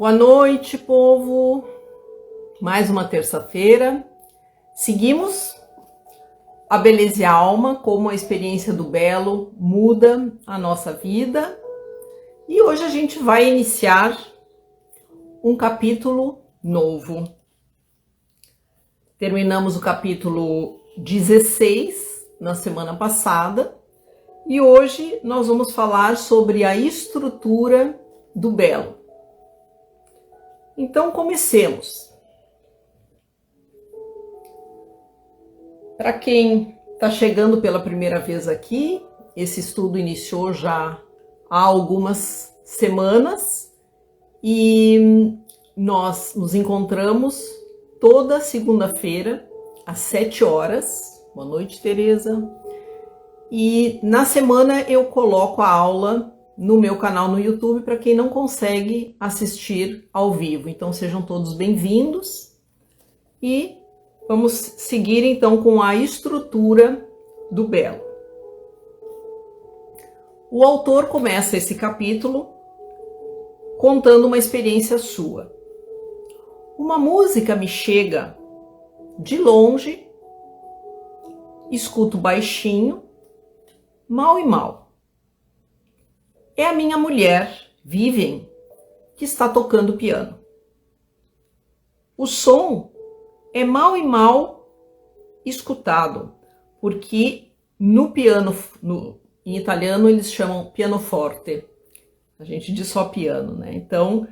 Boa noite, povo. Mais uma terça-feira. Seguimos a Beleza e a Alma, como a experiência do belo muda a nossa vida. E hoje a gente vai iniciar um capítulo novo. Terminamos o capítulo 16 na semana passada e hoje nós vamos falar sobre a estrutura do belo. Então comecemos. Para quem está chegando pela primeira vez aqui, esse estudo iniciou já há algumas semanas e nós nos encontramos toda segunda-feira às 7 horas. Boa noite, Tereza. E na semana eu coloco a aula no meu canal no YouTube para quem não consegue assistir ao vivo. Então sejam todos bem-vindos e vamos seguir então com a estrutura do belo. O autor começa esse capítulo contando uma experiência sua. Uma música me chega de longe, escuto baixinho, mal e mal. É a minha mulher, Vivian, que está tocando piano. O som é mal e mal escutado, porque no piano, em italiano eles chamam pianoforte. A gente diz só piano, né? Então,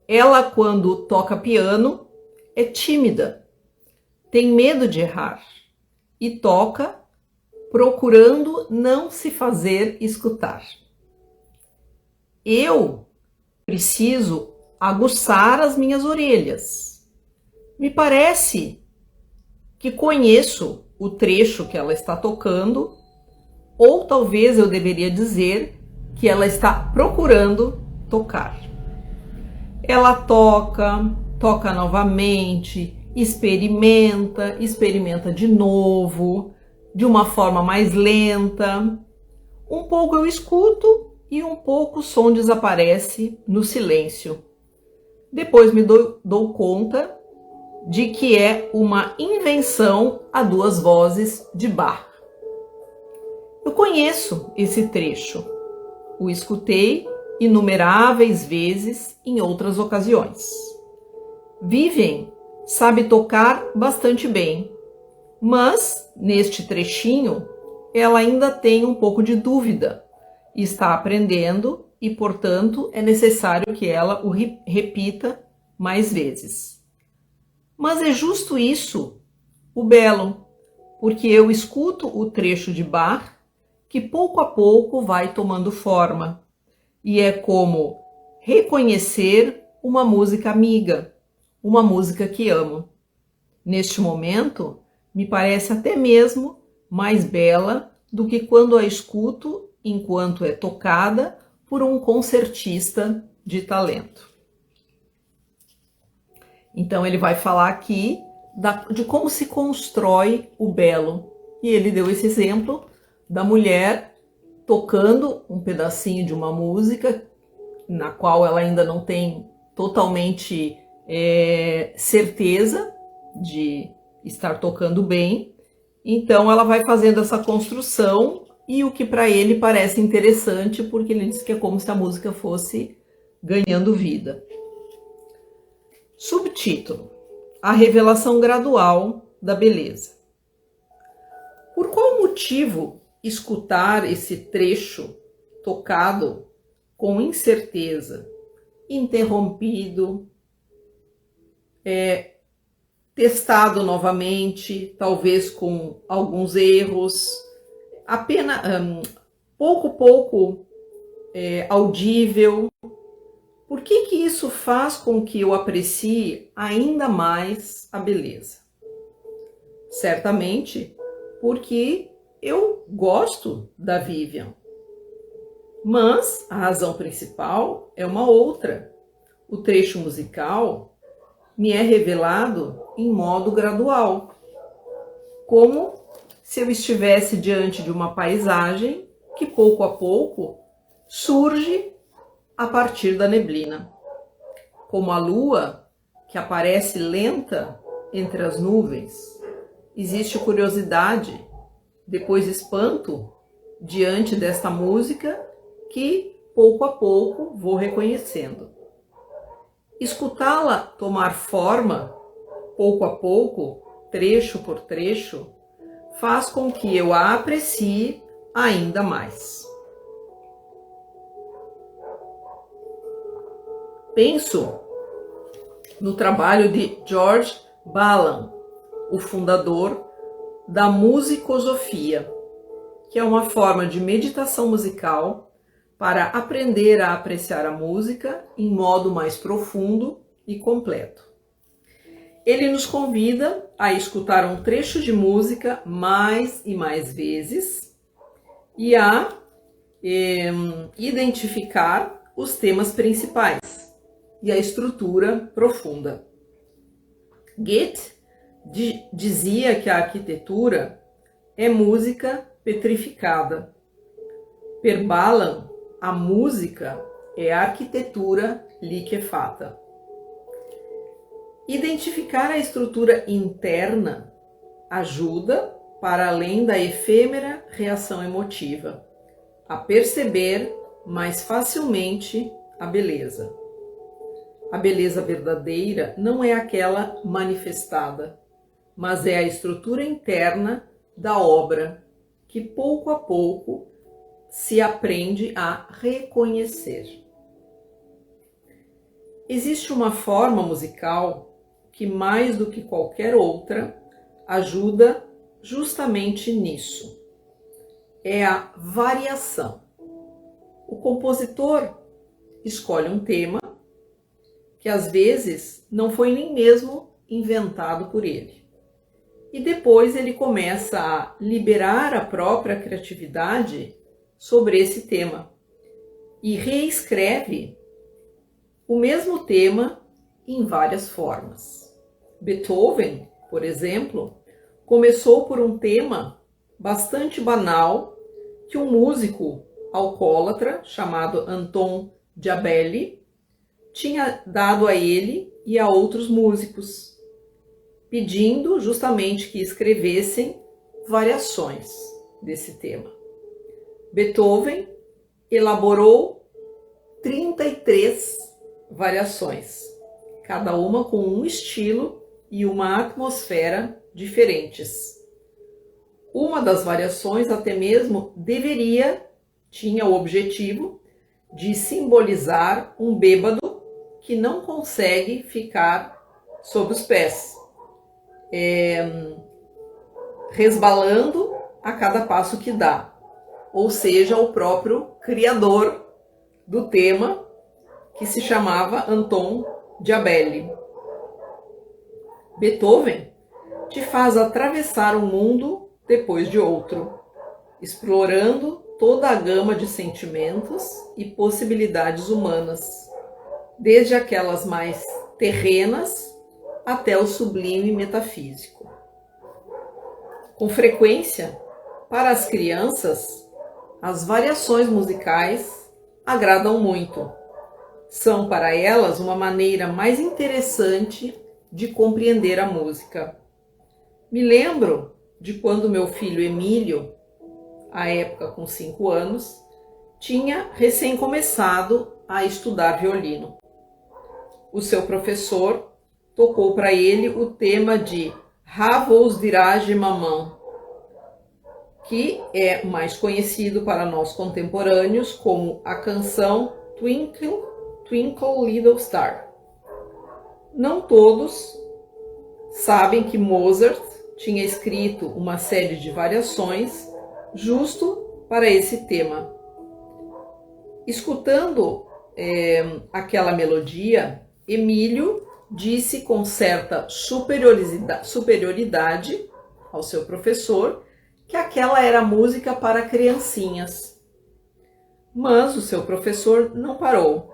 ela quando toca piano é tímida, tem medo de errar e toca procurando não se fazer escutar. Eu preciso aguçar as minhas orelhas. Me parece que conheço o trecho que ela está tocando, ou talvez eu deveria dizer que ela está procurando tocar. Ela toca novamente, experimenta de novo, de uma forma mais lenta. Um pouco eu escuto e um pouco o som desaparece no silêncio. Depois me dou conta de que é uma invenção a duas vozes de Bach. Eu conheço esse trecho, o escutei inumeráveis vezes em outras ocasiões. Vivian sabe tocar bastante bem, mas neste trechinho ela ainda tem um pouco de dúvida. Está aprendendo e, portanto, é necessário que ela o repita mais vezes. Mas é justo isso o belo, porque eu escuto o trecho de Bach que pouco a pouco vai tomando forma e é como reconhecer uma música amiga, uma música que amo. Neste momento, me parece até mesmo mais bela do que quando a escuto enquanto é tocada por um concertista de talento. Então ele vai falar aqui de como se constrói o belo. E ele deu esse exemplo da mulher tocando um pedacinho de uma música na qual ela ainda não tem totalmente certeza de estar tocando bem. Então ela vai fazendo essa construção e o que para ele parece interessante, porque ele diz que é como se a música fosse ganhando vida. Subtítulo: A revelação gradual da beleza. Por qual motivo escutar esse trecho tocado com incerteza, interrompido, testado novamente, talvez com alguns erros, apenas pouco audível? Por que isso faz com que eu aprecie ainda mais a beleza? Certamente porque eu gosto da Vivian. Mas a razão principal é uma outra. O trecho musical me é revelado em modo gradual, como se eu estivesse diante de uma paisagem que pouco a pouco surge a partir da neblina. como a lua que aparece lenta entre as nuvens. Existe curiosidade, depois espanto, diante desta música que pouco a pouco vou reconhecendo. Escutá-la tomar forma, pouco a pouco, trecho por trecho, faz com que eu a aprecie ainda mais. Penso no trabalho de George Balan, o fundador da musicosofia, que é uma forma de meditação musical para aprender a apreciar a música em modo mais profundo e completo. Ele nos convida a escutar um trecho de música mais e mais vezes e a identificar os temas principais e a estrutura profunda. Goethe dizia que a arquitetura é música petrificada. Per Balan, a música é arquitetura liquefata. Identificar a estrutura interna ajuda, para além da efêmera reação emotiva, a perceber mais facilmente a beleza. A beleza verdadeira não é aquela manifestada, mas é a estrutura interna da obra que pouco a pouco se aprende a reconhecer. Existe uma forma musical que, mais do que qualquer outra, ajuda justamente nisso. É a variação. O compositor escolhe um tema que às vezes não foi nem mesmo inventado por ele. E depois ele começa a liberar a própria criatividade sobre esse tema e reescreve o mesmo tema em várias formas. Beethoven, por exemplo, começou por um tema bastante banal que um músico alcoólatra chamado Anton Diabelli tinha dado a ele e a outros músicos, pedindo justamente que escrevessem variações desse tema. Beethoven elaborou 33 variações, cada uma com um estilo e uma atmosfera diferentes. Uma das variações até mesmo tinha o objetivo de simbolizar um bêbado que não consegue ficar sob os pés, resbalando a cada passo que dá. Ou seja, o próprio criador do tema, que se chamava Anton Diabelli. Beethoven te faz atravessar um mundo depois de outro, explorando toda a gama de sentimentos e possibilidades humanas, desde aquelas mais terrenas até o sublime metafísico. Com frequência, para as crianças, as variações musicais agradam muito. São para elas uma maneira mais interessante de compreender a música. Me lembro de quando meu filho Emílio, à época com 5 anos, tinha recém começado a estudar violino. O seu professor tocou para ele o tema de "Ha vos dirige maman", que é mais conhecido para nós contemporâneos como a canção Twinkle, Twinkle Little Star. Não todos sabem que Mozart tinha escrito uma série de variações justo para esse tema. Escutando aquela melodia, Emílio disse com certa superioridade ao seu professor que aquela era música para criancinhas. Mas o seu professor não parou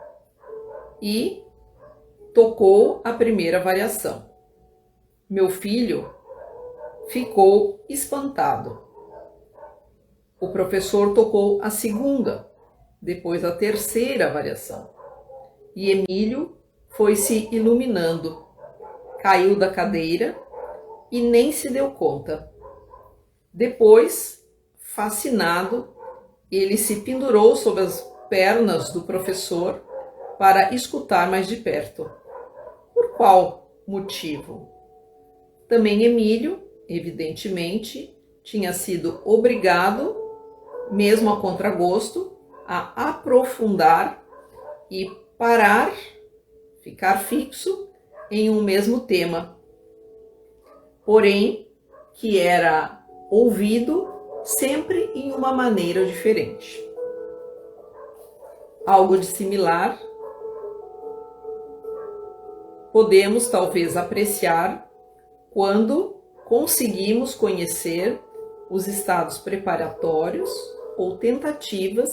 e tocou a primeira variação. Meu filho ficou espantado. O professor tocou a segunda, depois a terceira variação. E Emílio foi se iluminando, caiu da cadeira e nem se deu conta. Depois, fascinado, ele se pendurou sob as pernas do professor para escutar mais de perto. Por qual motivo? Também Emílio, evidentemente, tinha sido obrigado, mesmo a contragosto, a aprofundar e parar, ficar fixo em um mesmo tema, porém que era ouvido sempre em uma maneira diferente. Algo de similar podemos talvez apreciar quando conseguimos conhecer os estados preparatórios ou tentativas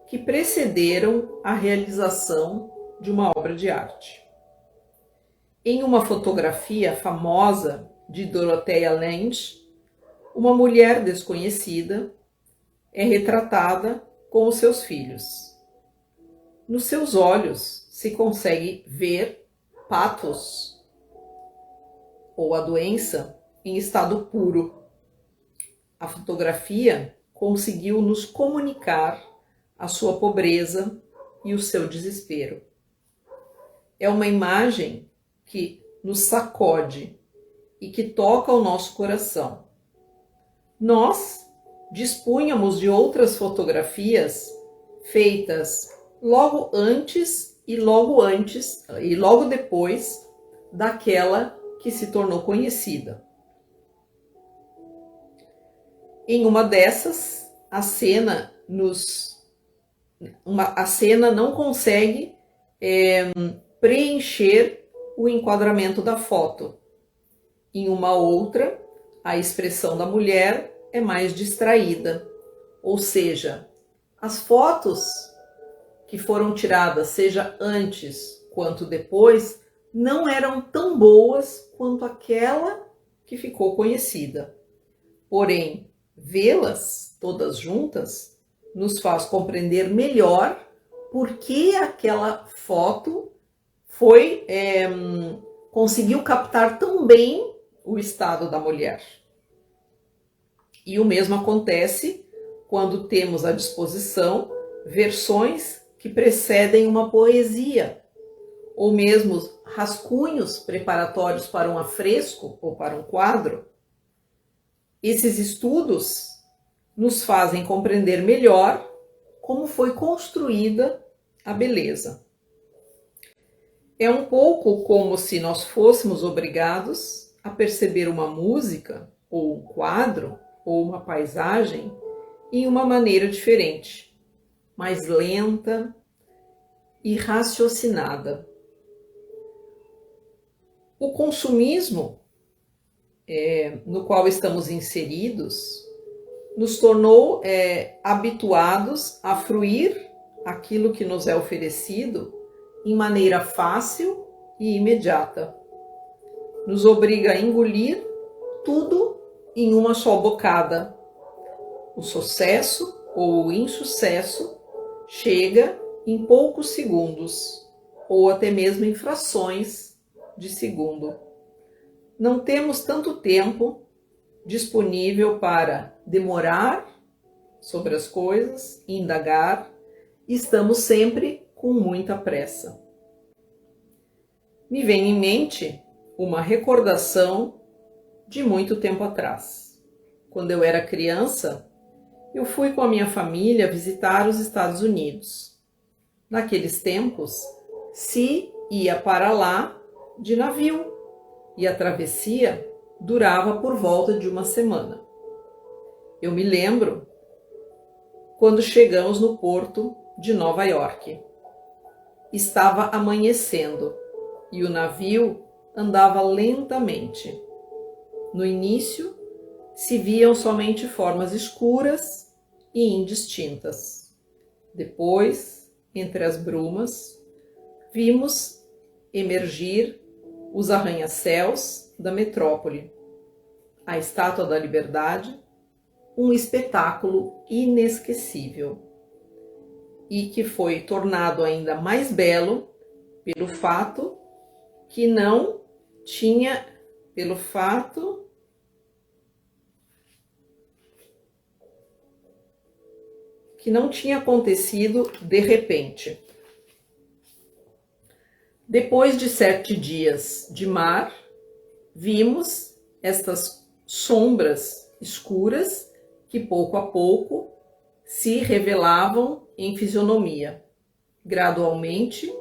que precederam a realização de uma obra de arte. Em uma fotografia famosa de Dorothea Lange, uma mulher desconhecida é retratada com os seus filhos. Nos seus olhos se consegue ver pathos, ou a doença, em estado puro. A fotografia conseguiu nos comunicar a sua pobreza e o seu desespero. É uma imagem que nos sacode e que toca o nosso coração. Nós dispunhamos de outras fotografias feitas logo antes e logo depois daquela que se tornou conhecida. Em uma dessas, a cena não consegue preencher o enquadramento da foto. Em uma outra, a expressão da mulher é mais distraída, ou seja, as fotos que foram tiradas, seja antes quanto depois, não eram tão boas quanto aquela que ficou conhecida. Porém, vê-las todas juntas nos faz compreender melhor por que aquela foto conseguiu captar tão bem o estado da mulher. E o mesmo acontece quando temos à disposição versões que precedem uma poesia, ou mesmo rascunhos preparatórios para um afresco ou para um quadro. Esses estudos nos fazem compreender melhor como foi construída a beleza. É um pouco como se nós fôssemos obrigados a perceber uma música, ou um quadro, ou uma paisagem em uma maneira diferente, mais lenta e raciocinada. O consumismo no qual estamos inseridos nos tornou habituados a fruir aquilo que nos é oferecido em maneira fácil e imediata. Nos obriga a engolir tudo em uma só bocada. O sucesso ou o insucesso chega em poucos segundos, ou até mesmo em frações de segundo. Não temos tanto tempo disponível para demorar sobre as coisas, indagar, e estamos sempre com muita pressa. Me vem em mente uma recordação de muito tempo atrás. Quando eu era criança, eu fui com a minha família visitar os Estados Unidos. Naqueles tempos, se ia para lá de navio e a travessia durava por volta de uma semana. Eu me lembro quando chegamos no porto de Nova York. Estava amanhecendo e o navio andava lentamente. No início, se viam somente formas escuras e indistintas. Depois, entre as brumas, vimos emergir os arranha-céus da metrópole, a Estátua da Liberdade, um espetáculo inesquecível e que foi tornado ainda mais belo pelo fato que não tinha, acontecido de repente. Depois de 7 dias de mar, vimos estas sombras escuras que pouco a pouco se revelavam em fisionomia. Gradualmente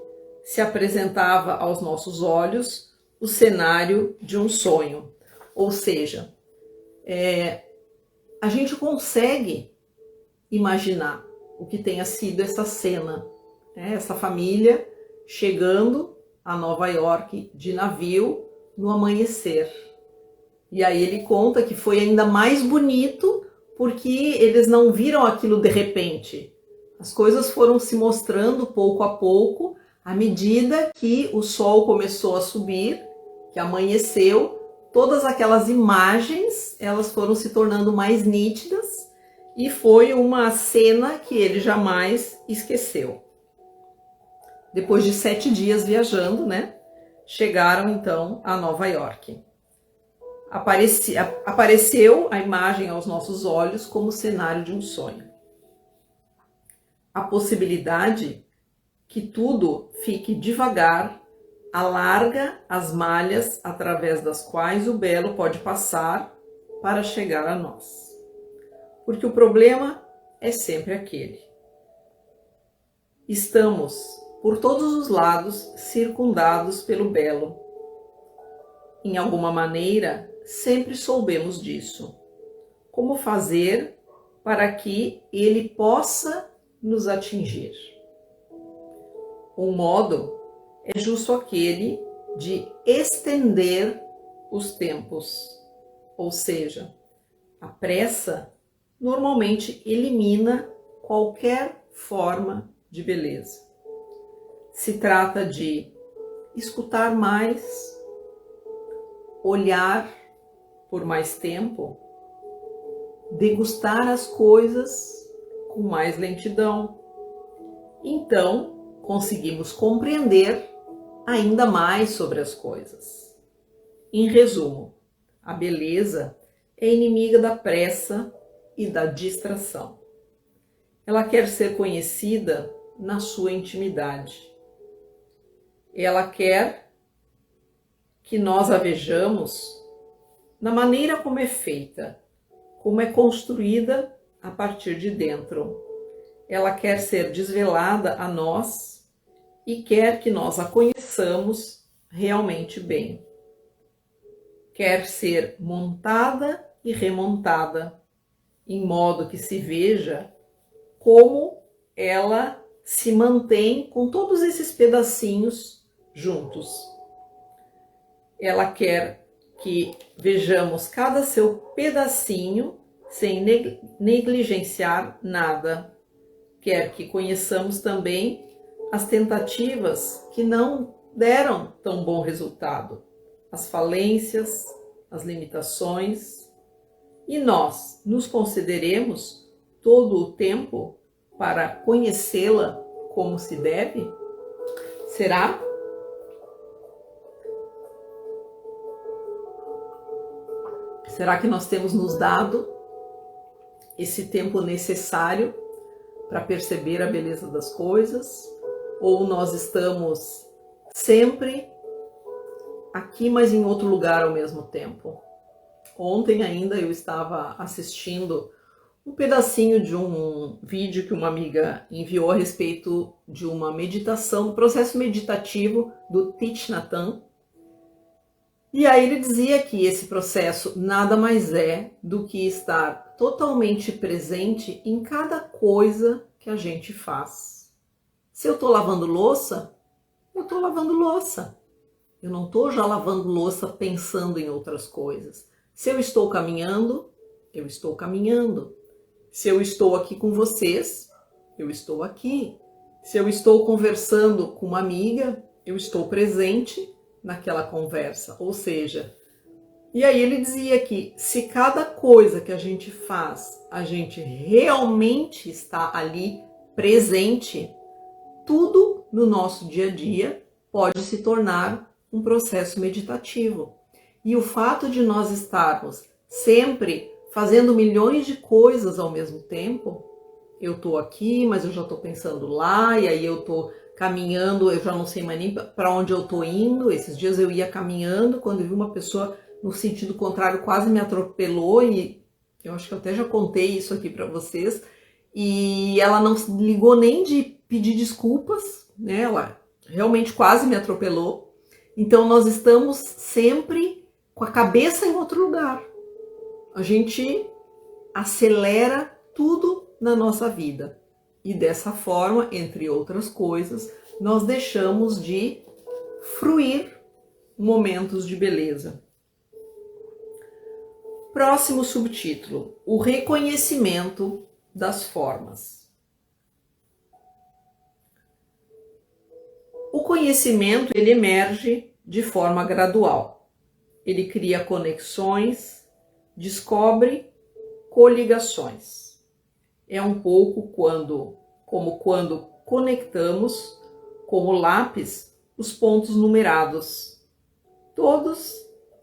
se apresentava aos nossos olhos o cenário de um sonho. Ou seja, a gente consegue imaginar o que tenha sido essa cena, essa família chegando a Nova York de navio no amanhecer. E aí ele conta que foi ainda mais bonito porque eles não viram aquilo de repente. As coisas foram se mostrando pouco a pouco, à medida que o sol começou a subir, que amanheceu, todas aquelas imagens, elas foram se tornando mais nítidas e foi uma cena que ele jamais esqueceu. Depois de 7 dias viajando, chegaram então a Nova York. Apareceu a imagem aos nossos olhos como cenário de um sonho. A possibilidade que tudo fique devagar alarga as malhas através das quais o belo pode passar para chegar a nós. Porque o problema é sempre aquele. Estamos por todos os lados circundados pelo belo. Em alguma maneira, sempre soubemos disso. Como fazer para que ele possa nos atingir? Um modo é justo aquele de estender os tempos, ou seja, a pressa normalmente elimina qualquer forma de beleza. Se trata de escutar mais, olhar por mais tempo, degustar as coisas com mais lentidão. Então, conseguimos compreender ainda mais sobre as coisas. Em resumo, a beleza é inimiga da pressa e da distração. Ela quer ser conhecida na sua intimidade. Ela quer que nós a vejamos na maneira como é feita, como é construída a partir de dentro. Ela quer ser desvelada a nós e quer que nós a conheçamos realmente bem. Quer ser montada e remontada, em modo que se veja como ela se mantém com todos esses pedacinhos juntos. Ela quer que vejamos cada seu pedacinho sem negligenciar nada. Quer que conheçamos também as tentativas que não deram tão bom resultado, as falências, as limitações, e nós nos consideremos todo o tempo para conhecê-la como se deve? Será? Será que nós temos nos dado esse tempo necessário para perceber a beleza das coisas? Ou nós estamos sempre aqui, mas em outro lugar ao mesmo tempo? Ontem ainda eu estava assistindo um pedacinho de um vídeo que uma amiga enviou a respeito de uma meditação, do processo meditativo do Thich Nhat Hanh. E aí ele dizia que esse processo nada mais é do que estar totalmente presente em cada coisa que a gente faz. Se eu estou lavando louça, eu estou lavando louça. Eu não estou já lavando louça pensando em outras coisas. Se eu estou caminhando, eu estou caminhando. Se eu estou aqui com vocês, eu estou aqui. Se eu estou conversando com uma amiga, eu estou presente naquela conversa. Ou seja, e aí ele dizia que se cada coisa que a gente faz, a gente realmente está ali presente, tudo no nosso dia a dia pode se tornar um processo meditativo. E o fato de nós estarmos sempre fazendo milhões de coisas ao mesmo tempo, eu estou aqui, mas eu já estou pensando lá, e aí eu estou caminhando, eu já não sei mais nem para onde eu estou indo. Esses dias eu ia caminhando, quando eu vi uma pessoa no sentido contrário quase me atropelou, e eu acho que eu até já contei isso aqui para vocês, e ela não ligou nem de pedir desculpas, né? Ela realmente quase me atropelou. Então nós estamos sempre com a cabeça em outro lugar. A gente acelera tudo na nossa vida. E dessa forma, entre outras coisas, nós deixamos de fruir momentos de beleza. Próximo subtítulo: o reconhecimento das formas. O conhecimento, ele emerge de forma gradual. Ele cria conexões, descobre coligações. É um pouco como quando conectamos, como lápis, os pontos numerados. Todos,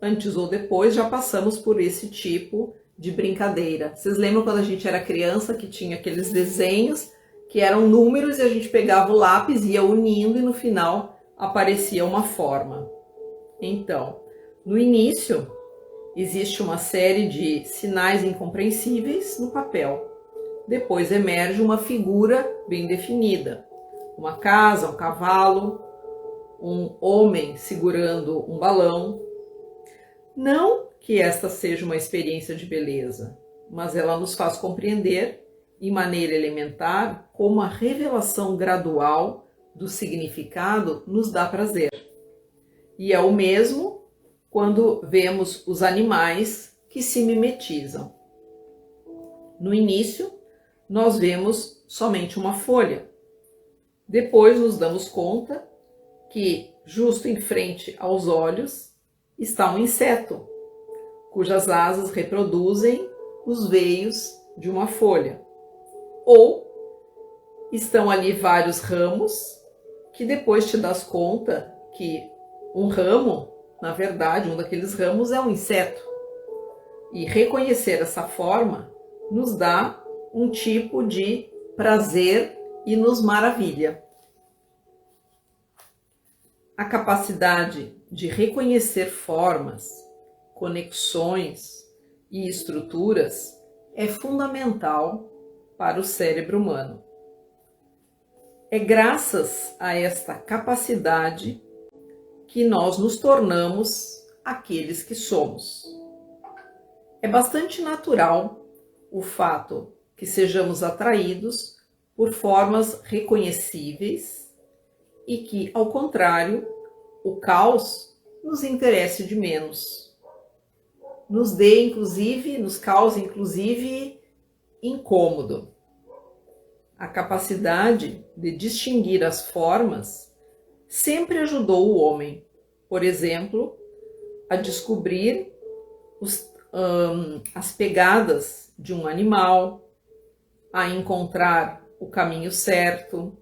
antes ou depois, já passamos por esse tipo de brincadeira. Vocês lembram quando a gente era criança que tinha aqueles desenhos que eram números e a gente pegava o lápis, ia unindo e no final aparecia uma forma? Então, no início, existe uma série de sinais incompreensíveis no papel. Depois emerge uma figura bem definida. Uma casa, um cavalo, um homem segurando um balão. Não que esta seja uma experiência de beleza, mas ela nos faz compreender, de maneira elementar, como a revelação gradual do significado nos dá prazer. E é o mesmo quando vemos os animais que se mimetizam. No início, nós vemos somente uma folha. Depois nos damos conta que, justo em frente aos olhos, está um inseto, cujas asas reproduzem os veios de uma folha. Ou estão ali vários ramos, que depois te das conta que um ramo, na verdade, um daqueles ramos é um inseto. E reconhecer essa forma nos dá um tipo de prazer e nos maravilha. A capacidade de reconhecer formas, conexões e estruturas é fundamental para o cérebro humano. É graças a esta capacidade que nós nos tornamos aqueles que somos. É bastante natural o fato que sejamos atraídos por formas reconhecíveis e que, ao contrário, o caos nos interesse de menos. Nos cause inclusive incômodo. A capacidade de distinguir as formas sempre ajudou o homem, por exemplo, a descobrir as pegadas de um animal, a encontrar o caminho certo,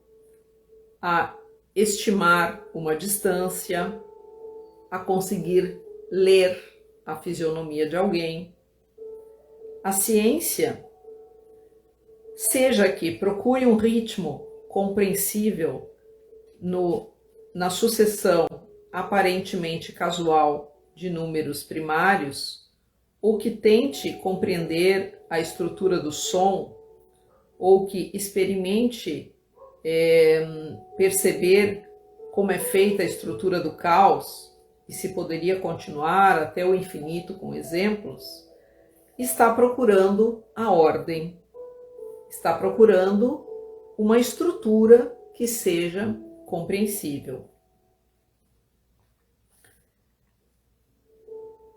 a estimar uma distância, a conseguir ler a fisionomia de alguém. A ciência, seja que procure um ritmo compreensível na sucessão aparentemente casual de números primários, ou que tente compreender a estrutura do som, ou que experimente perceber como é feita a estrutura do caos, e se poderia continuar até o infinito com exemplos, está procurando a ordem, está procurando uma estrutura que seja compreensível.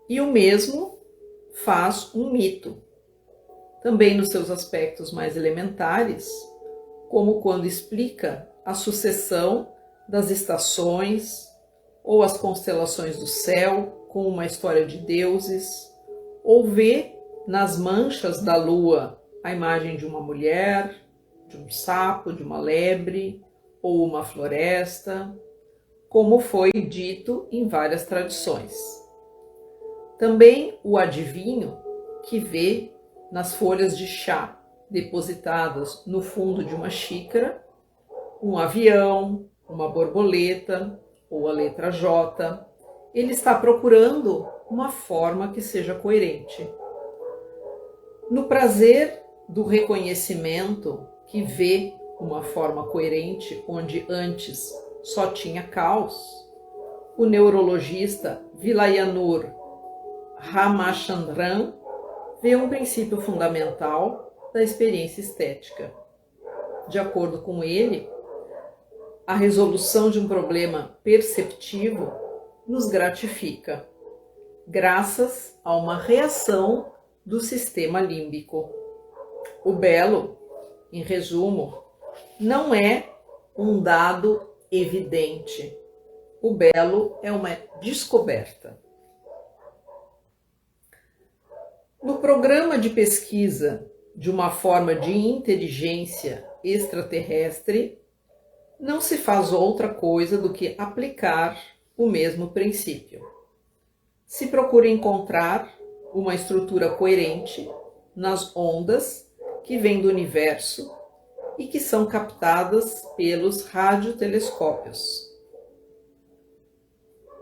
E o mesmo faz um mito, também nos seus aspectos mais elementares, como quando explica a sucessão das estações ou as constelações do céu com uma história de deuses, ou vê nas manchas da lua a imagem de uma mulher, de um sapo, de uma lebre ou uma floresta, como foi dito em várias tradições. Também o adivinho, que vê nas folhas de chá depositadas no fundo de uma xícara um avião, uma borboleta ou a letra J, ele está procurando uma forma que seja coerente. No prazer do reconhecimento, que vê uma forma coerente onde antes só tinha caos, o neurologista Vilayanur Ramachandran vê um princípio fundamental da experiência estética. De acordo com ele, a resolução de um problema perceptivo nos gratifica, graças a uma reação do sistema límbico. O belo, em resumo, não é um dado evidente. O belo é uma descoberta. No programa de pesquisa de uma forma de inteligência extraterrestre, não se faz outra coisa do que aplicar o mesmo princípio. Se procura encontrar uma estrutura coerente nas ondas que vêm do universo e que são captadas pelos radiotelescópios.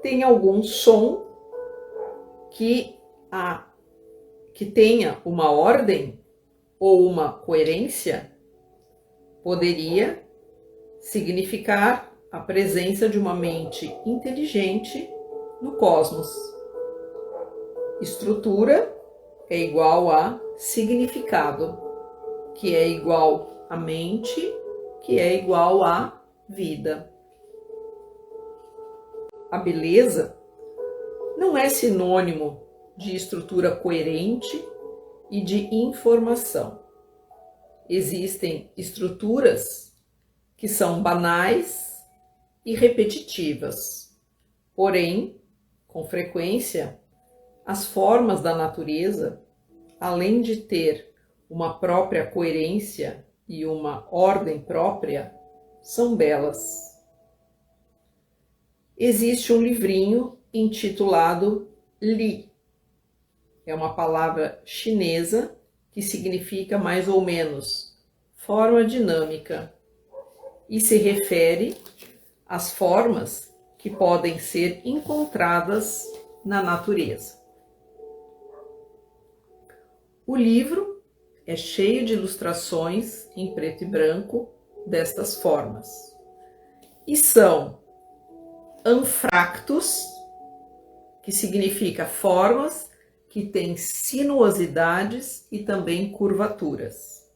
Tem algum som que tenha uma ordem ou uma coerência? Poderia significar a presença de uma mente inteligente no cosmos. Estrutura é igual a significado, que é igual a mente, que é igual a vida. A beleza não é sinônimo de estrutura coerente e de informação. Existem estruturas que são banais e repetitivas. Porém, com frequência, as formas da natureza, além de ter uma própria coerência e uma ordem própria, são belas. Existe um livrinho intitulado Li. É uma palavra chinesa que significa mais ou menos forma dinâmica e se refere às formas que podem ser encontradas na natureza. O livro é cheio de ilustrações em preto e branco destas formas. E são anfractos, que significa formas que têm sinuosidades e também curvaturas.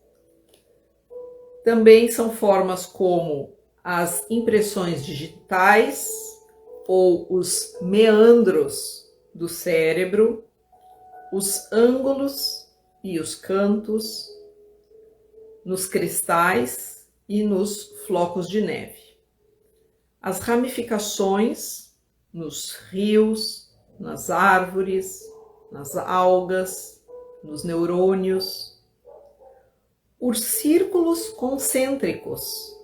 Também são formas como as impressões digitais ou os meandros do cérebro, os ângulos e os cantos, nos cristais e nos flocos de neve. As ramificações nos rios, nas árvores, nas algas, nos neurônios. Os círculos concêntricos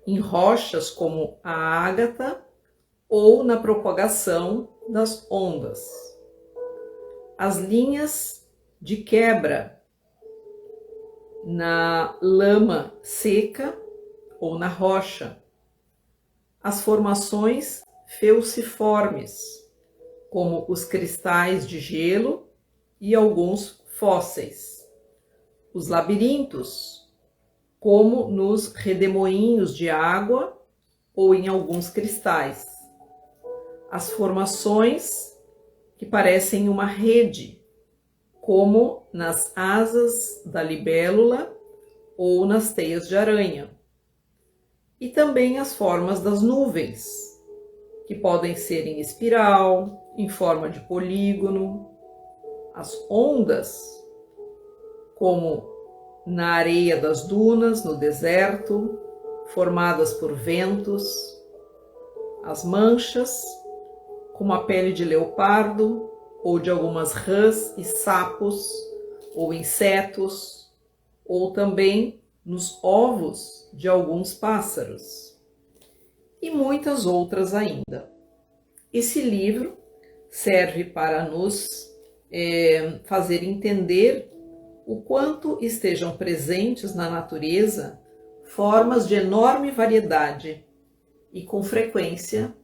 em rochas como a ágata ou na propagação das ondas. As linhas de quebra na lama seca ou na rocha. As formações feuciformes, como os cristais de gelo e alguns fósseis. Os labirintos, como nos redemoinhos de água ou em alguns cristais. As formações que parecem uma rede, como nas asas da libélula ou nas teias de aranha. E também as formas das nuvens, que podem ser em espiral, em forma de polígono. As ondas, como na areia das dunas, no deserto, formadas por ventos. As manchas, como a pele de leopardo, ou de algumas rãs e sapos, ou insetos, ou também nos ovos de alguns pássaros. e muitas outras ainda. Esse livro serve para nos fazer entender o quanto estejam presentes na natureza formas de enorme variedade e, com frequência,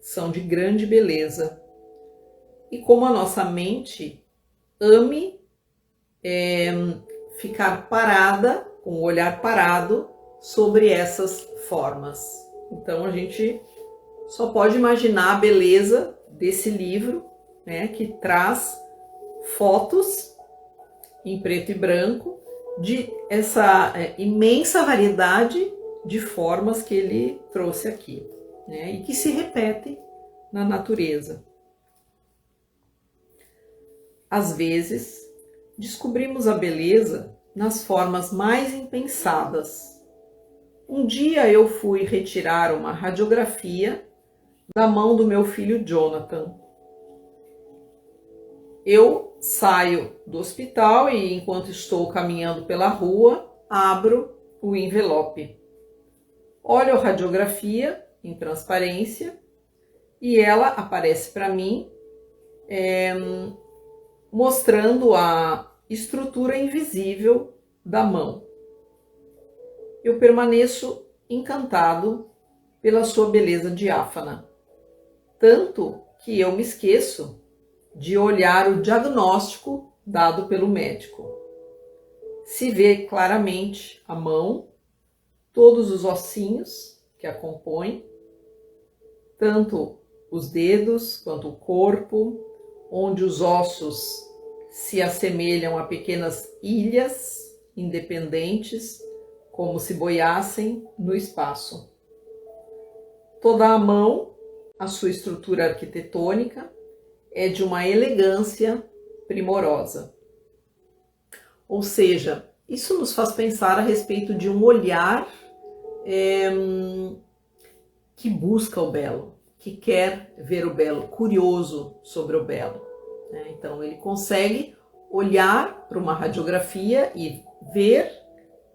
são de grande beleza. E como a nossa mente ame ficar parada, com o olhar parado, sobre essas formas. Então a gente só pode imaginar a beleza desse livro, né, que traz fotos em preto e branco de essa imensa variedade de formas que ele trouxe aqui, né, e que se repetem na natureza. Às vezes, descobrimos a beleza nas formas mais impensadas. Um dia eu fui retirar uma radiografia da mão do meu filho Jonathan. Eu saio do hospital e, enquanto estou caminhando pela rua, abro o envelope. Olho a radiografia em transparência e ela aparece para mim mostrando a estrutura invisível da mão. Eu permaneço encantado pela sua beleza diáfana, tanto que eu me esqueço de olhar o diagnóstico dado pelo médico. Se vê claramente a mão, todos os ossinhos que a compõem, tanto os dedos quanto o corpo, onde os ossos se assemelham a pequenas ilhas independentes, como se boiassem no espaço. Toda a mão, a sua estrutura arquitetônica, é de uma elegância primorosa. Ou seja, isso nos faz pensar a respeito de um olhar que busca o belo, que quer ver o belo, curioso sobre o belo. Então ele consegue olhar para uma radiografia e ver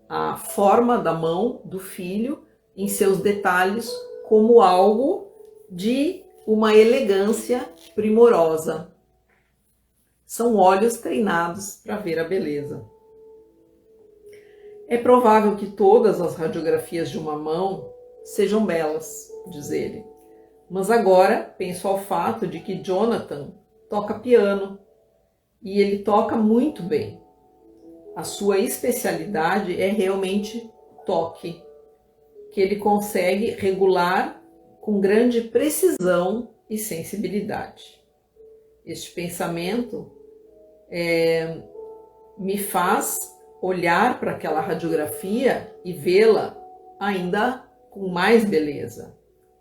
a forma da mão do filho em seus detalhes como algo de uma elegância primorosa. São olhos treinados para ver a beleza. É provável que todas as radiografias de uma mão sejam belas, diz ele. Mas agora penso ao fato de que Jonathan toca piano e ele toca muito bem. A sua especialidade é realmente toque, que ele consegue regular com grande precisão e sensibilidade. Este pensamento me faz olhar para aquela radiografia e vê-la ainda com mais beleza.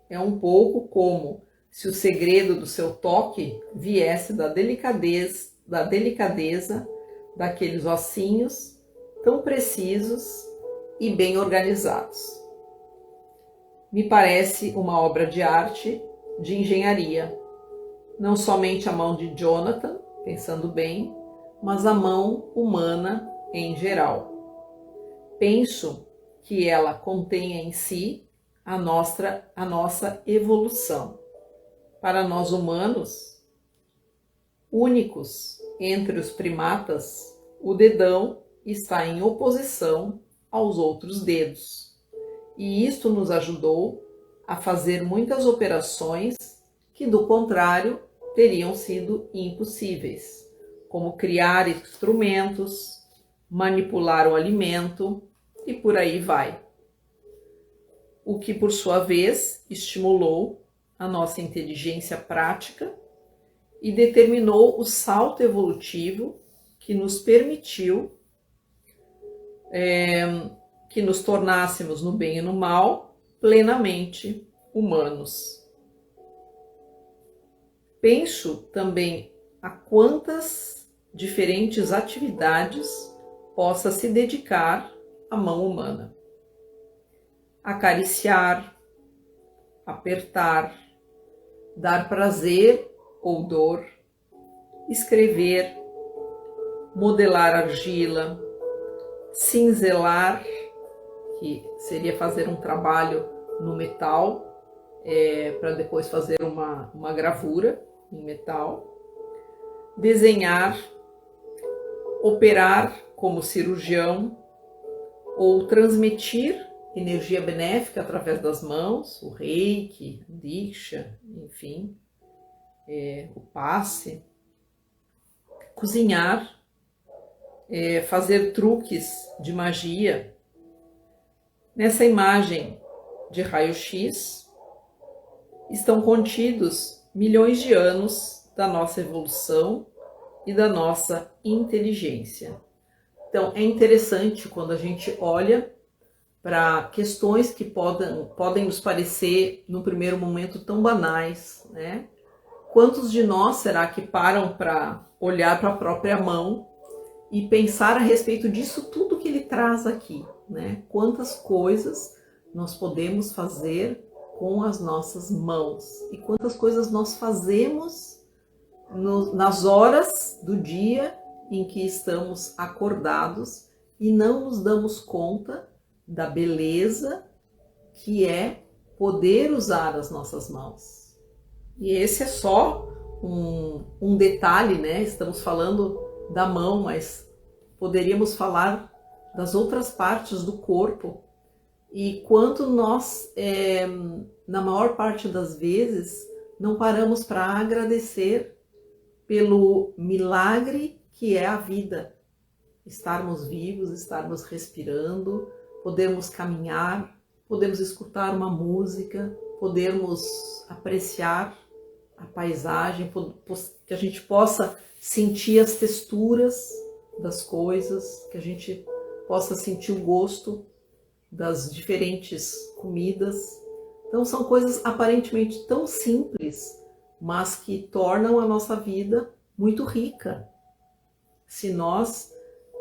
É um pouco como se o segredo do seu toque viesse da delicadeza daqueles ossinhos tão precisos e bem organizados. Me parece uma obra de arte, de engenharia. Não somente a mão de Jonathan, pensando bem, mas a mão humana em geral. Penso que ela contém em si a nossa evolução. Para nós humanos, únicos entre os primatas, o dedão está em oposição aos outros dedos. E isto nos ajudou a fazer muitas operações que, do contrário, teriam sido impossíveis, como criar instrumentos, manipular o alimento e por aí vai. O que, por sua vez, estimulou a nossa inteligência prática e determinou o salto evolutivo que nos permitiu que nos tornássemos no bem e no mal plenamente humanos. Penso também a quantas diferentes atividades possa se dedicar a mão humana. Acariciar, apertar, dar prazer ou dor, escrever, modelar argila, cinzelar, que seria fazer um trabalho no metal, para depois fazer uma gravura em metal, desenhar, operar como cirurgião ou transmitir energia benéfica através das mãos, o reiki, diksha, enfim, o passe, cozinhar, fazer truques de magia. Nessa imagem de raio-x estão contidos milhões de anos da nossa evolução e da nossa inteligência. Então é interessante quando a gente olha para questões que podem nos parecer no primeiro momento tão banais, né? Quantos de nós será que param para olhar para a própria mão e pensar a respeito disso tudo que ele traz aqui, né? Quantas coisas nós podemos fazer com as nossas mãos e quantas coisas nós fazemos nas horas do dia em que estamos acordados e não nos damos conta da beleza que é poder usar as nossas mãos. E esse é só um detalhe, né? Estamos falando da mão, mas poderíamos falar das outras partes do corpo e quanto nós, na maior parte das vezes, não paramos para agradecer pelo milagre que é a vida. Estarmos vivos, estarmos respirando, podermos caminhar, podemos escutar uma música, podermos apreciar a paisagem, que a gente possa sentir as texturas das coisas, que a gente possa sentir o gosto das diferentes comidas. Então são coisas aparentemente tão simples, mas que tornam a nossa vida muito rica, se nós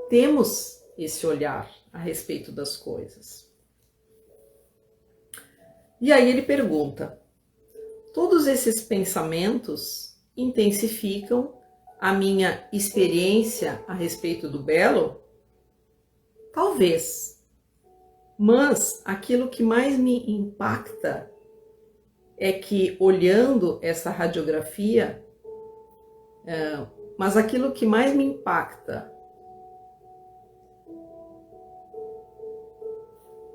temos esse olhar a respeito das coisas. E aí ele pergunta: todos esses pensamentos intensificam a minha experiência a respeito do belo? Talvez. Mas aquilo que mais me impacta é que, olhando essa radiografia,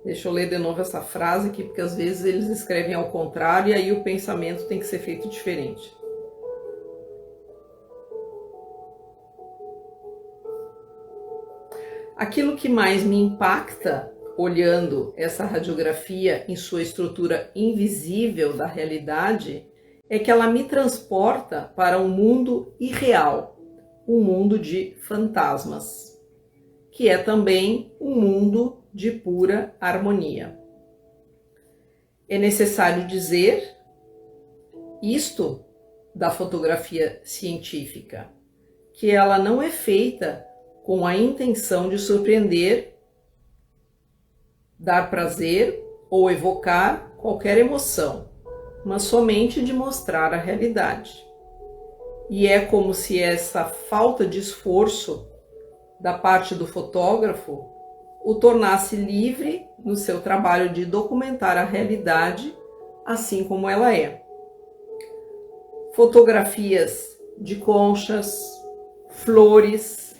deixa eu ler de novo essa frase aqui, porque às vezes eles escrevem ao contrário e aí o pensamento tem que ser feito diferente. Aquilo que mais me impacta, olhando essa radiografia em sua estrutura invisível da realidade, é que ela me transporta para um mundo irreal, um mundo de fantasmas, que é também um mundo de pura harmonia. É necessário dizer isto da fotografia científica, que ela não é feita com a intenção de surpreender, dar prazer ou evocar qualquer emoção, mas somente de mostrar a realidade. E é como se essa falta de esforço da parte do fotógrafo o tornasse livre no seu trabalho de documentar a realidade assim como ela é. Fotografias de conchas, flores,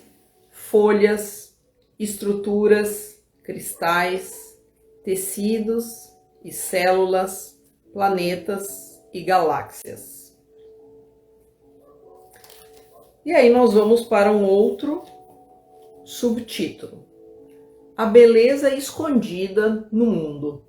folhas, estruturas, cristais, tecidos e células, planetas e galáxias. E aí nós vamos para um outro subtítulo: a beleza escondida no mundo.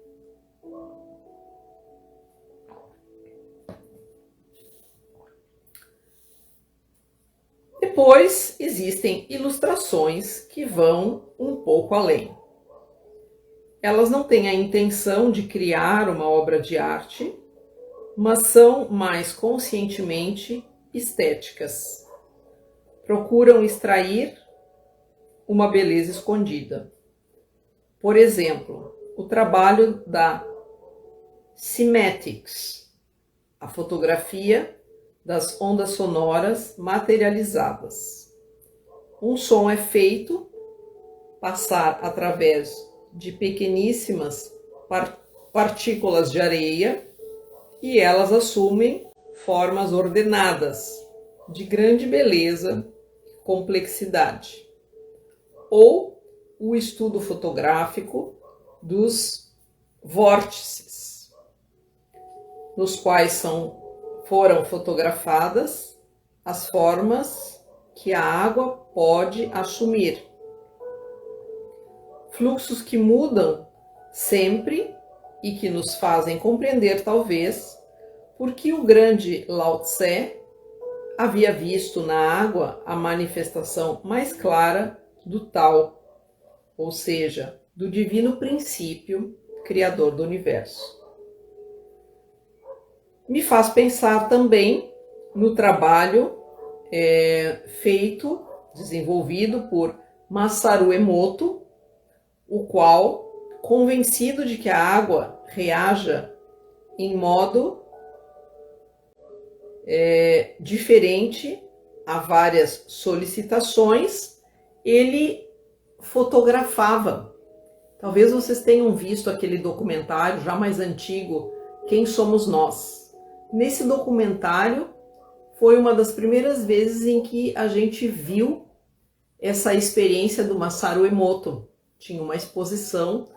Depois existem ilustrações que vão um pouco além. Elas não têm a intenção de criar uma obra de arte, mas são mais conscientemente estéticas. Procuram extrair uma beleza escondida. Por exemplo, o trabalho da Cymatics, a fotografia das ondas sonoras materializadas. Um som é feito passar através de pequeníssimas partículas de areia e elas assumem formas ordenadas, de grande beleza e complexidade. Ou o estudo fotográfico dos vórtices, nos quais foram fotografadas as formas que a água pode assumir. Fluxos que mudam sempre e que nos fazem compreender, talvez, porque o grande Lao Tse havia visto na água a manifestação mais clara do Tao, ou seja, do divino princípio criador do universo. Me faz pensar também no trabalho desenvolvido por Masaru Emoto, o qual, convencido de que a água reaja em modo diferente a várias solicitações, ele fotografava. Talvez vocês tenham visto aquele documentário já mais antigo, Quem Somos Nós? Nesse documentário foi uma das primeiras vezes em que a gente viu essa experiência do Masaru Emoto. Tinha uma exposição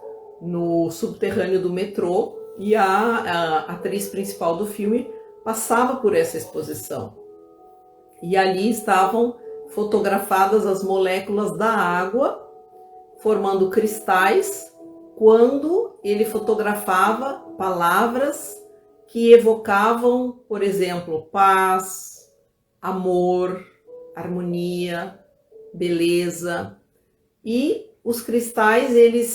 no subterrâneo do metrô e a atriz principal do filme passava por essa exposição. E ali estavam fotografadas as moléculas da água, formando cristais, quando ele fotografava palavras que evocavam, por exemplo, paz, amor, harmonia, beleza. E os cristais, eles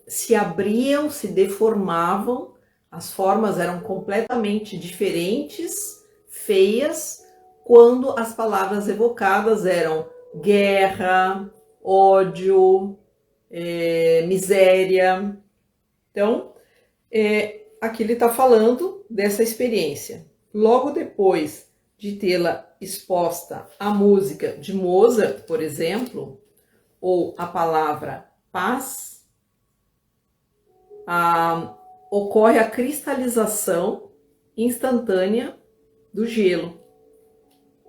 se abriam, se deformavam, as formas eram completamente diferentes, feias, quando as palavras evocadas eram guerra, ódio, miséria. Então, aqui ele está falando dessa experiência. Logo depois de tê-la exposta à música de Mozart, por exemplo, ou a palavra paz, ocorre a cristalização instantânea do gelo.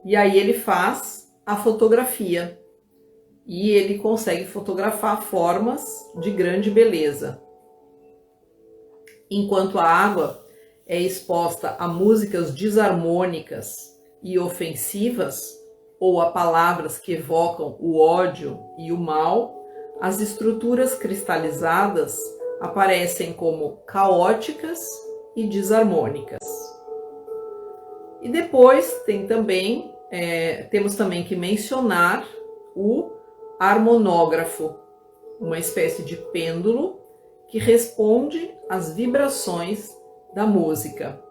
E aí ele faz a fotografia. E ele consegue fotografar formas de grande beleza. Enquanto a água é exposta a músicas desarmônicas e ofensivas, ou a palavras que evocam o ódio e o mal, as estruturas cristalizadas aparecem como caóticas e desarmônicas. E depois temos também que mencionar o harmonógrafo, uma espécie de pêndulo que responde às vibrações da música.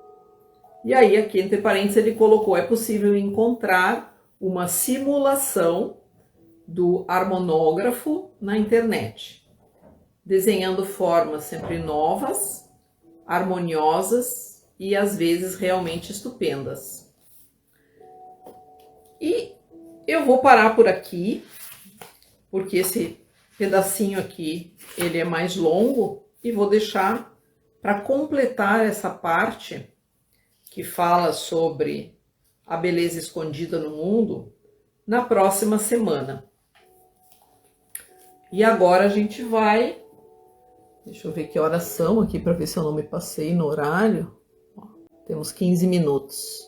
E aí, aqui entre parênteses, ele colocou: é possível encontrar uma simulação do harmonógrafo na internet, desenhando formas sempre novas, harmoniosas e às vezes realmente estupendas. E eu vou parar por aqui, porque esse pedacinho aqui ele é mais longo, e vou deixar para completar essa parte que fala sobre a beleza escondida no mundo na próxima semana. E agora a gente vai... Deixa eu ver que horas são aqui para ver se eu não me passei no horário. Temos 15 minutos.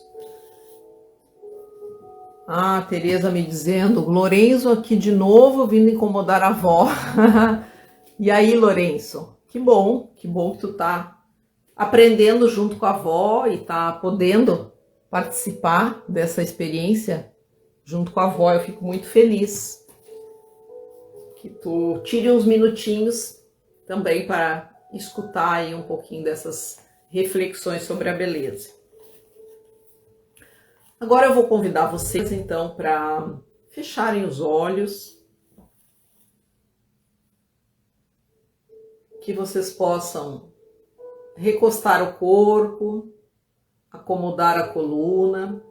Tereza me dizendo: Lourenço aqui de novo, vindo incomodar a avó. E aí, Lourenço? Que bom que tu tá aprendendo junto com a avó e tá podendo participar dessa experiência junto com a avó. Eu fico muito feliz que tu tire uns minutinhos também para escutar aí um pouquinho dessas reflexões sobre a beleza. Agora eu vou convidar vocês então para fecharem os olhos, que vocês possam recostar o corpo, acomodar a coluna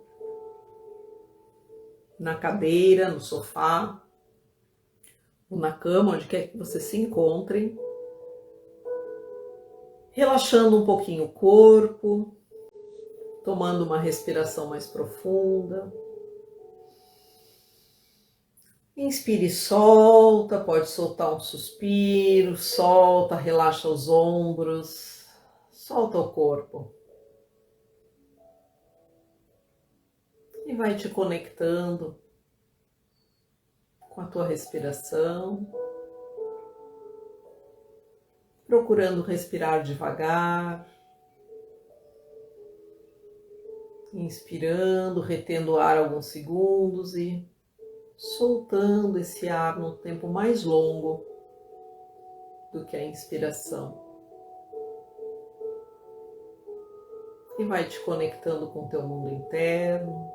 na cadeira, no sofá ou na cama, onde quer que vocês se encontrem. Relaxando um pouquinho o corpo, tomando uma respiração mais profunda. Inspire e solta, pode soltar um suspiro, solta, relaxa os ombros, solta o corpo. E vai te conectando com a tua respiração, procurando respirar devagar, inspirando, retendo o ar alguns segundos e soltando esse ar num tempo mais longo do que a inspiração. E vai te conectando com o teu mundo interno,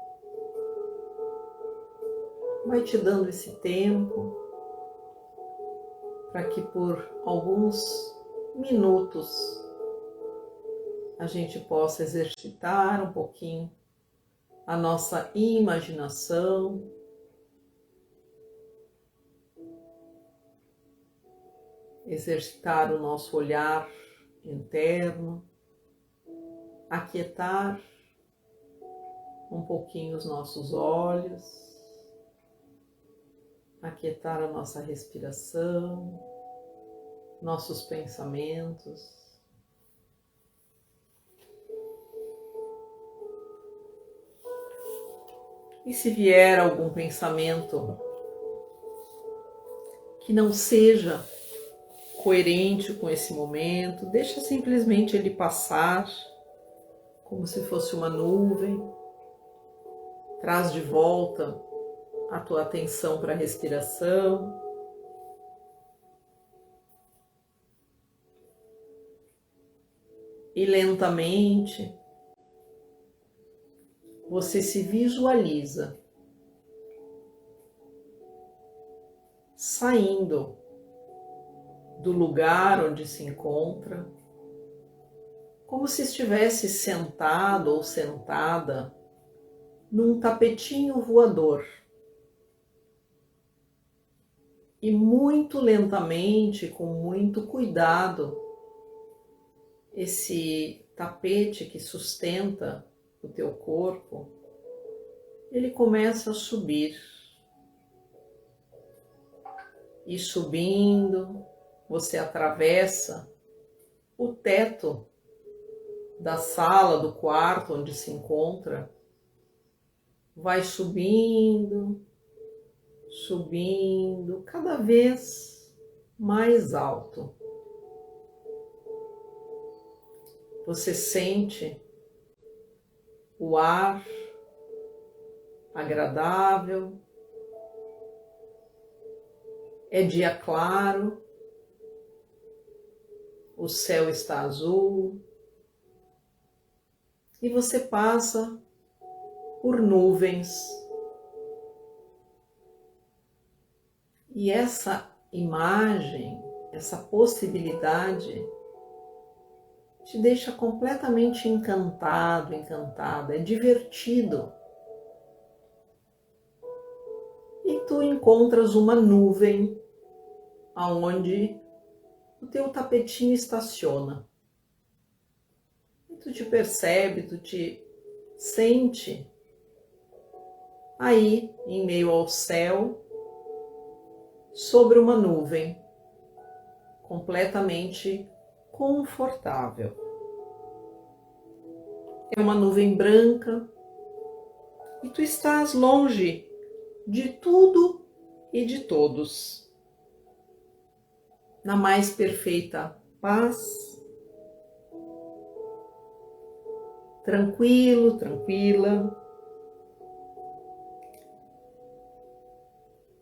vai te dando esse tempo para que por alguns minutos a gente possa exercitar um pouquinho a nossa imaginação, exercitar o nosso olhar interno, aquietar um pouquinho os nossos olhos, aquietar a nossa respiração, nossos pensamentos. E se vier algum pensamento que não seja coerente com esse momento, deixa simplesmente ele passar, como se fosse uma nuvem. Traz de volta a tua atenção para a respiração. E lentamente você se visualiza saindo do lugar onde se encontra, como se estivesse sentado ou sentada num tapetinho voador. E muito lentamente, com muito cuidado, esse tapete que sustenta o teu corpo, ele começa a subir. E subindo, você atravessa o teto da sala, do quarto onde se encontra, vai subindo, subindo, cada vez mais alto. Você sente o ar agradável, é dia claro, o céu está azul e você passa por nuvens. E essa imagem, essa possibilidade te deixa completamente encantado, encantada, é divertido. E tu encontras uma nuvem aonde o teu tapetinho estaciona. E tu te percebe, tu te sente aí em meio ao céu, sobre uma nuvem, completamente confortável. É uma nuvem branca e tu estás longe de tudo e de todos, na mais perfeita paz, tranquilo, tranquila.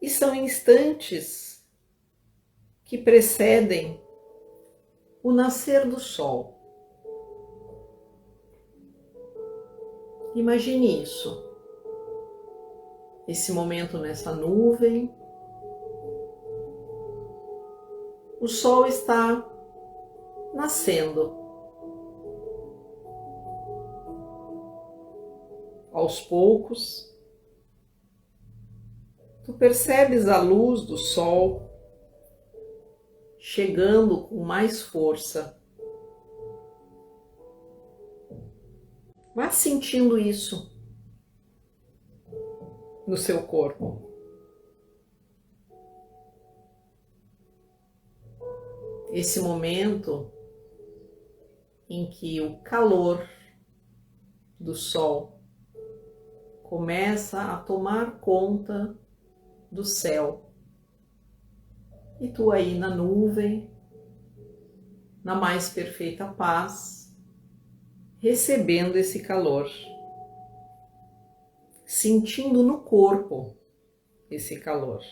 E são instantes que precedem o nascer do sol. Imagine isso, esse momento nessa nuvem. O sol está nascendo. Aos poucos, tu percebes a luz do sol chegando com mais força Vá sentindo isso no seu corpo. Esse momento em que o calor do sol começa a tomar conta do céu. E tu aí na nuvem, na mais perfeita paz, recebendo esse calor, sentindo no corpo esse calor,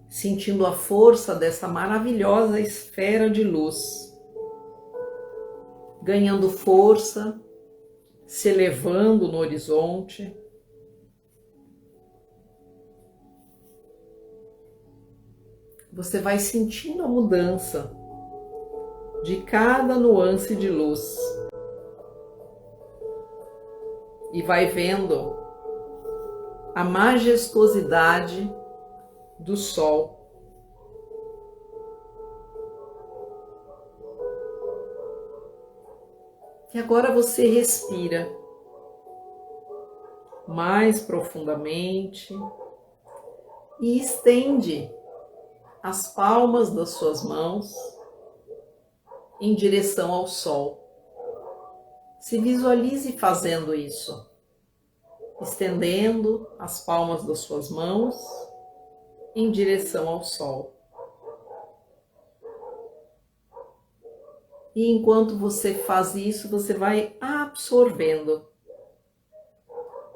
sentindo a força dessa maravilhosa esfera de luz, ganhando força, se elevando no horizonte. Você vai sentindo a mudança de cada nuance de luz e vai vendo a majestosidade do sol. E agora você respira mais profundamente e estende as palmas das suas mãos em direção ao sol. Se visualize fazendo isso, estendendo as palmas das suas mãos em direção ao sol. E enquanto você faz isso, você vai absorvendo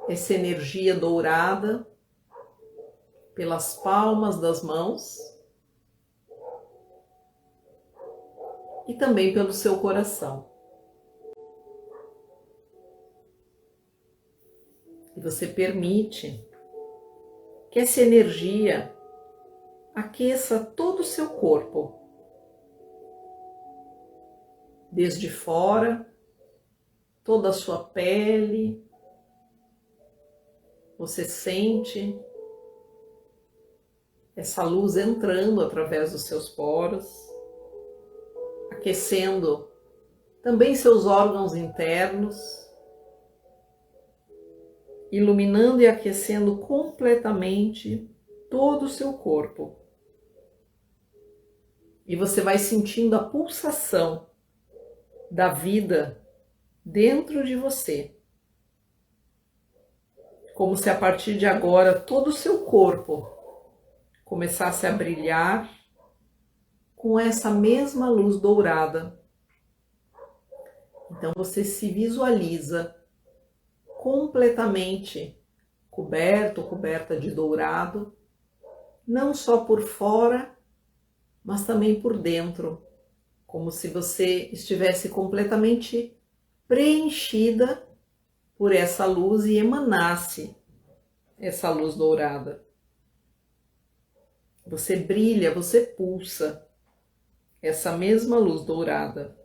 essa energia dourada pelas palmas das mãos e também pelo seu coração. E você permite que essa energia aqueça todo o seu corpo, desde fora, toda a sua pele. Você sente essa luz entrando através dos seus poros, aquecendo também seus órgãos internos, iluminando e aquecendo completamente todo o seu corpo. E você vai sentindo a pulsação da vida dentro de você, como se a partir de agora todo o seu corpo começasse a brilhar com essa mesma luz dourada. Então você se visualiza completamente coberto, coberta de dourado, não só por fora, mas também por dentro, como se você estivesse completamente preenchida por essa luz e emanasse essa luz dourada. Você brilha, você pulsa essa mesma luz dourada.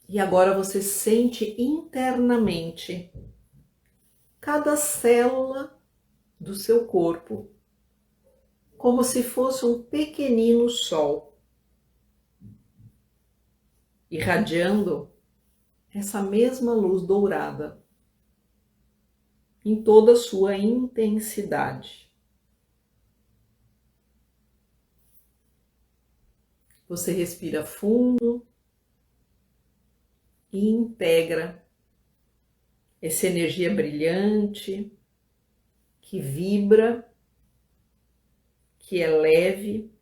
E agora você sente internamente cada célula do seu corpo como se fosse um pequenino sol, irradiando essa mesma luz dourada em toda a sua intensidade. Você respira fundo e integra essa energia brilhante que vibra, que é leve,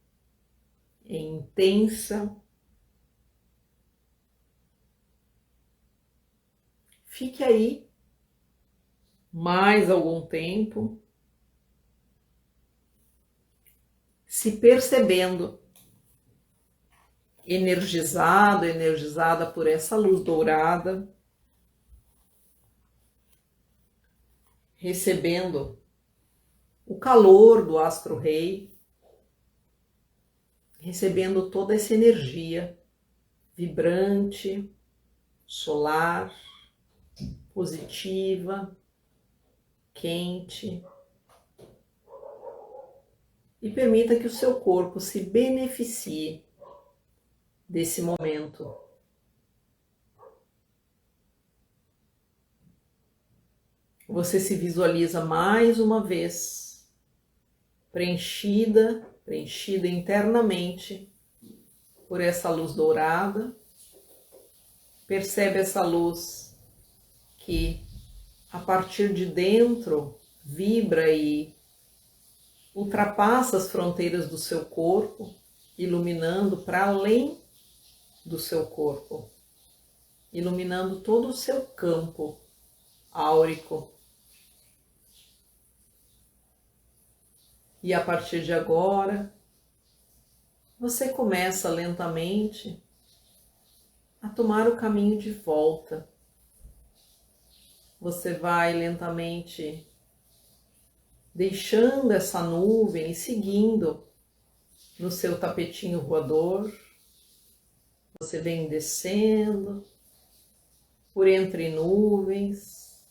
é intensa. Fique aí mais algum tempo, se percebendo energizado, energizada por essa luz dourada, recebendo o calor do astro-rei, recebendo toda essa energia vibrante, solar, positiva, quente. E permita que o seu corpo se beneficie desse momento. Você se visualiza mais uma vez preenchida internamente por essa luz dourada. Percebe essa luz que a partir de dentro vibra e ultrapassa as fronteiras do seu corpo, iluminando para além do seu corpo, iluminando todo o seu campo áurico. E a partir de agora, você começa lentamente a tomar o caminho de volta. Você vai lentamente deixando essa nuvem e seguindo no seu tapetinho voador. Você vem descendo por entre nuvens,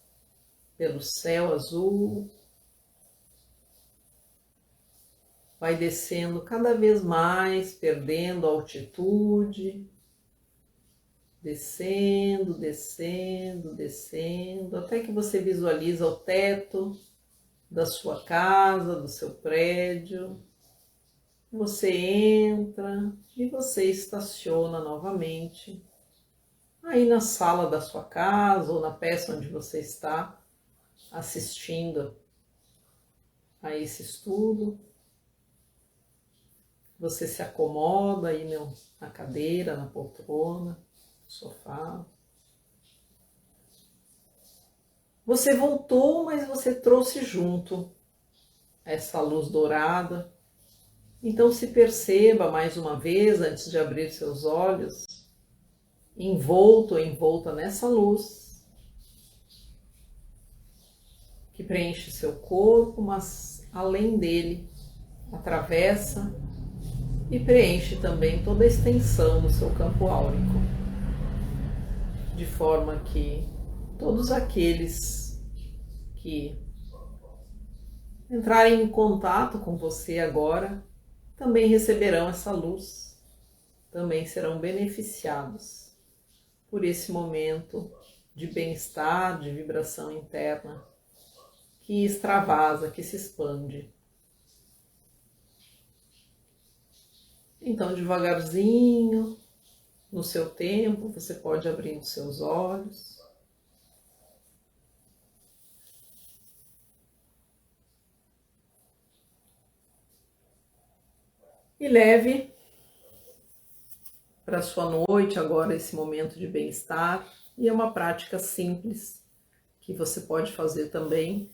pelo céu azul. Vai descendo cada vez mais, perdendo a altitude. Descendo, descendo, descendo, até que você visualiza o teto da sua casa, do seu prédio. Você entra e você estaciona novamente aí na sala da sua casa ou na peça onde você está assistindo a esse estudo. Você se acomoda aí na cadeira, na poltrona, sofá. Você voltou, mas você trouxe junto essa luz dourada. Então se perceba mais uma vez, antes de abrir seus olhos, envolto ou envolta nessa luz, que preenche seu corpo, mas além dele, atravessa e preenche também toda a extensão do seu campo áurico. De forma que todos aqueles que entrarem em contato com você agora também receberão essa luz, também serão beneficiados por esse momento de bem-estar, de vibração interna que extravasa, que se expande. Então, devagarzinho, no seu tempo, você pode abrir os seus olhos. E leve para a sua noite agora esse momento de bem-estar. E é uma prática simples que você pode fazer também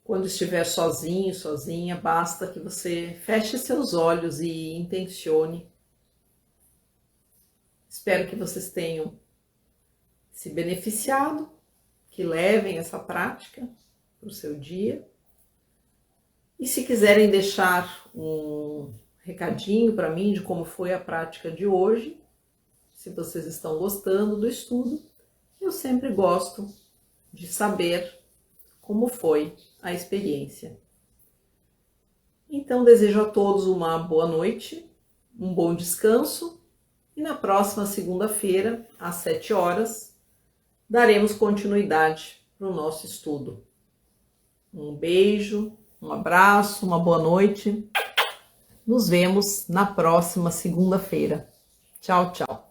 quando estiver sozinho, sozinha. Basta que você feche seus olhos e intencione. Espero que vocês tenham se beneficiado, que levem essa prática para o seu dia. E se quiserem deixar um recadinho para mim de como foi a prática de hoje, se vocês estão gostando do estudo, eu sempre gosto de saber como foi a experiência. Então, desejo a todos uma boa noite, um bom descanso. E na próxima segunda-feira, às 7 horas, daremos continuidade para o nosso estudo. Um beijo, um abraço, uma boa noite. Nos vemos na próxima segunda-feira. Tchau, tchau.